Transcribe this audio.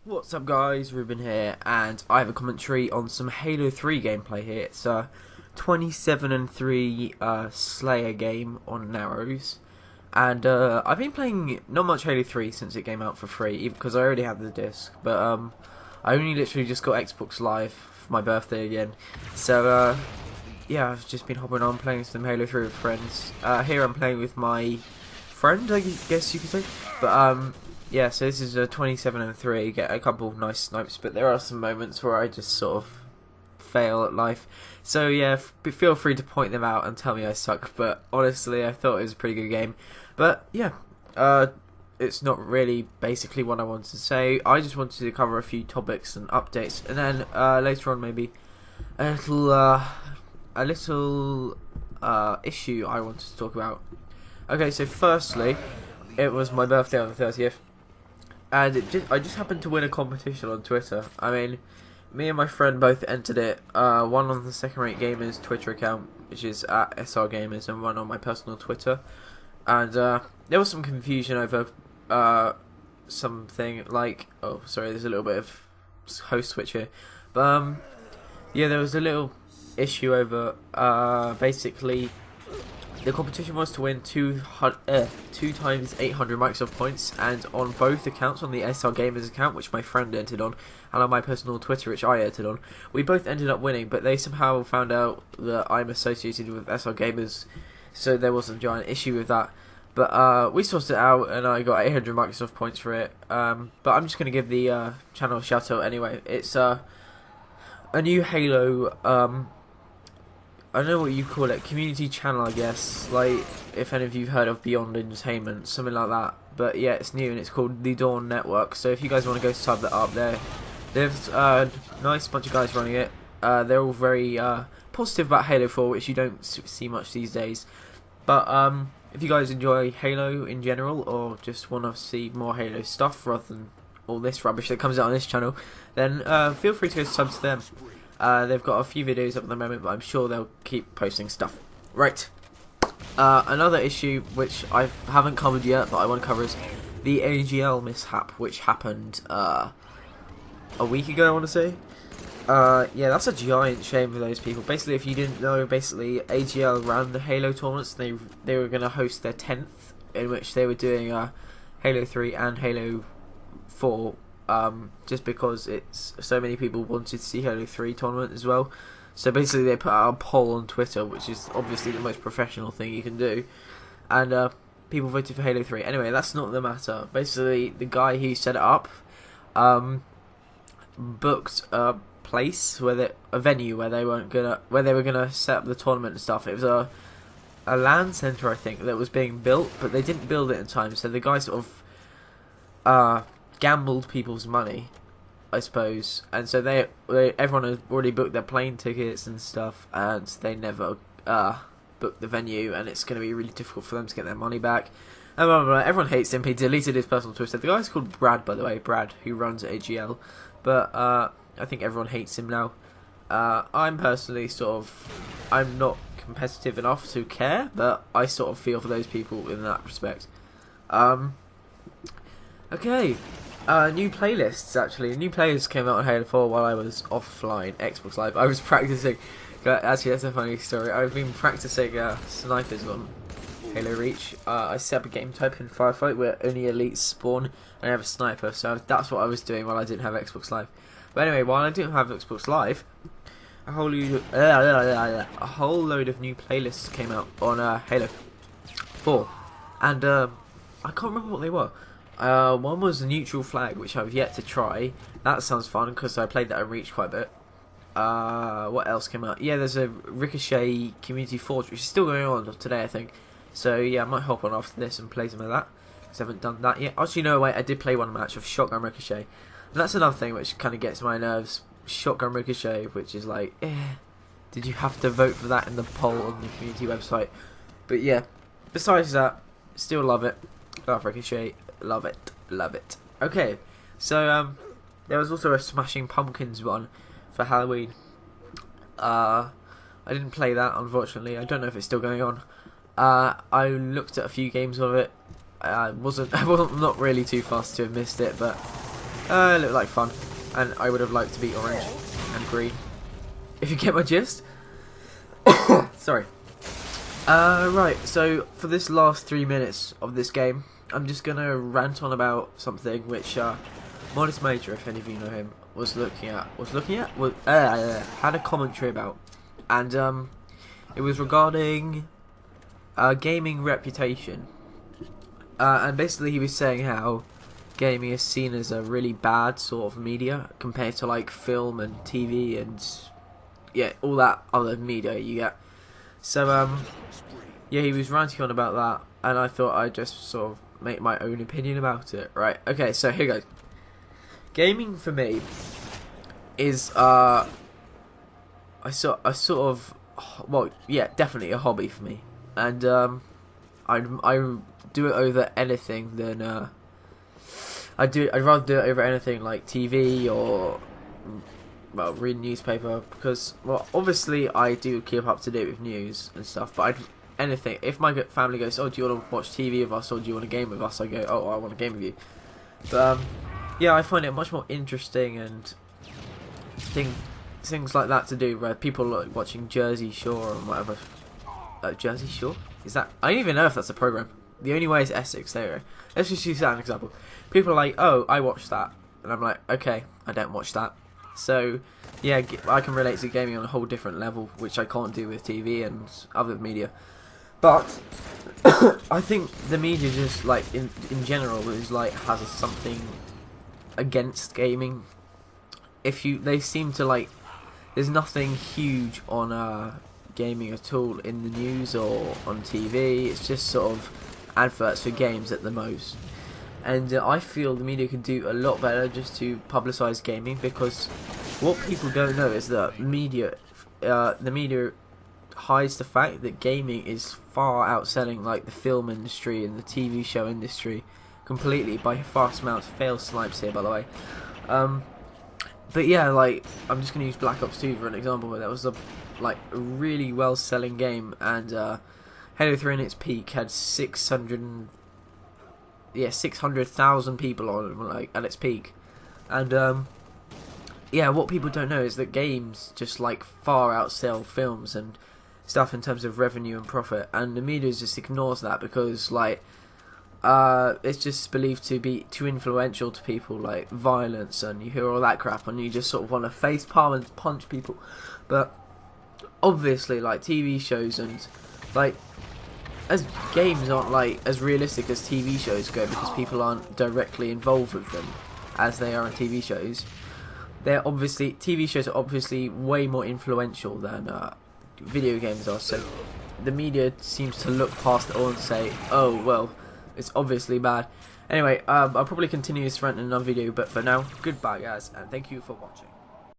What's up guys, Reuben here, and I have a commentary on some Halo 3 gameplay here. It's a 27-3 Slayer game on Narrows, and I've been playing not much Halo 3 since it came out for free, because I already had the disc, but I only literally just got Xbox Live for my birthday again, so yeah, I've just been hopping on playing some Halo 3 with friends. Here I'm playing with my friend, I guess you could say, but yeah, so this is a 27-3, get a couple of nice snipes, but there are some moments where I just sort of fail at life. So yeah, feel free to point them out and tell me I suck, but honestly I thought it was a pretty good game. But yeah, it's not really basically what I wanted to say. I just wanted to cover a few topics and updates, and then later on maybe a little issue I wanted to talk about. Okay, so firstly, it was my birthday on the 30th. And I just happened to win a competition on Twitter. I mean, me and my friend both entered it. One on the Second Rate Gamers Twitter account, which is at SRGamers, and one on my personal Twitter. And there was some confusion over something like... Oh, sorry, there's a little bit of host switch here. But yeah, there was a little issue over basically... The competition was to win 2 times 800 Microsoft points, and on both accounts, on the SR Gamers account, which my friend entered on, and on my personal Twitter, which I entered on, we both ended up winning, but they somehow found out that I'm associated with SR Gamers, so there was a giant issue with that. But we sorted it out, and I got 800 Microsoft points for it. But I'm just going to give the channel a shout out anyway. It's a new Halo... I don't know what you call it, community channel I guess, like if any of you have heard of Beyond Entertainment, something like that, but yeah, it's new and it's called The Dawn Network, so if you guys want to go sub that up there, there's a nice bunch of guys running it. They're all very positive about Halo 4, which you don't see much these days, but if you guys enjoy Halo in general, or just want to see more Halo stuff rather than all this rubbish that comes out on this channel, then feel free to go sub to them. They've got a few videos up at the moment, but I'm sure they'll keep posting stuff. Right. Another issue which I haven't covered yet, but I want to cover is the AGL mishap, which happened a week ago, I want to say. Yeah, that's a giant shame for those people. Basically, if you didn't know, basically AGL ran the Halo tournaments. They were going to host their 10th, in which they were doing Halo 3 and Halo 4. Just because it's so many people wanted to see Halo 3 tournament as well. So basically they put out a poll on Twitter, which is obviously the most professional thing you can do, and people voted for Halo 3. Anyway, that's not the matter. Basically the guy who set it up booked a place a venue where they were gonna set up the tournament and stuff. It was a LAN center, I think, that was being built, but they didn't build it in time, so the guy sort of gambled people's money, I suppose, and so everyone had already booked their plane tickets and stuff, and they never booked the venue, and it's going to be really difficult for them to get their money back. And blah, blah, blah. Everyone hates him. He deleted his personal Twitter. The guy's called Brad, by the way, Brad, who runs AGL, but I think everyone hates him now. I'm personally I'm not competitive enough to care, but I sort of feel for those people in that respect. Okay. New playlists, actually. New playlists came out on Halo 4 while I was offline, Xbox Live. I was practicing, actually that's a funny story, I've been practicing snipers on Halo Reach. I set up a game type in Firefight where only elites spawn and I have a sniper, so that's what I was doing while I didn't have Xbox Live. But anyway, while I didn't have Xbox Live, a whole load of new playlists came out on Halo 4, and I can't remember what they were. One was a neutral flag, which I've yet to try. That sounds fun because I played that in Reach quite a bit. What else came out? Yeah, there's a Ricochet Community Forge, which is still going on today, I think. So yeah, I might hop on after this and play some of that, because I haven't done that yet. Actually, no, wait, I did play one match of Shotgun Ricochet. And that's another thing which kind of gets my nerves. Shotgun Ricochet, which is like, did you have to vote for that in the poll on the community website? But yeah, besides that, still love it. Love Ricochet. Love it, love it. Okay, so there was also a Smashing Pumpkins one for Halloween. I didn't play that, unfortunately. I don't know if it's still going on. I looked at a few games of it. I'm not really too fast to have missed it, but It looked like fun, and I would have liked to be orange and green. If you get my gist. Sorry. Right, so for this last 3 minutes of this game, I'm just gonna rant on about something which Modest Major, if any of you know him, had a commentary about, and it was regarding gaming reputation, and basically he was saying how gaming is seen as a really bad sort of media compared to like film and TV and yeah, all that other media you get. So yeah, he was ranting on about that, and I thought I'd just sort of make my own opinion about it. Right, okay, so here goes. Gaming for me is I sort of, well, yeah, definitely a hobby for me, and I do it over anything than I'd rather do it over anything like TV or, well, read newspaper, because, well, obviously I do keep up to date with news and stuff, but anything, if my family goes, oh, do you want to watch TV with us or do you want to game with us, I go, oh, I want to game with you. But yeah, I find it much more interesting and things like that to do, where people like watching Jersey Shore or whatever. Jersey Shore? Is that? I don't even know if that's a program. The only way is Essex. There we go. Let's just use that as an example. People are like, oh, I watched that, and I'm like, okay, I don't watch that. So yeah, I can relate to gaming on a whole different level, which I can't do with TV and other media. But I think the media just like in general is like has something against gaming. They seem to like, there's nothing huge on gaming at all in the news or on TV. It's just sort of adverts for games at the most. And I feel the media could do a lot better just to publicise gaming, because what people don't know is that the media hides the fact that gaming is far outselling like the film industry and the TV show industry completely by vast amounts. Fail snipes here, by the way. But yeah, like, I'm just gonna use Black Ops 2 for an example, where that was a really well selling game, and Halo 3 in its peak had 600,000 people on it, like, at its peak. And yeah, what people don't know is that games just like far outsell films and stuff in terms of revenue and profit, and the media just ignores that because like it's just believed to be too influential to people, like violence, and you hear all that crap and you just sort of want to face palm and punch people. But obviously like TV shows and like as games aren't like as realistic as TV shows go, because people aren't directly involved with them as they are in TV shows. TV shows are obviously way more influential than video games are, so the media seems to look past it all and say, oh well, it's obviously bad. Anyway, I'll probably continue this rant in another video, but for now, goodbye guys, and thank you for watching.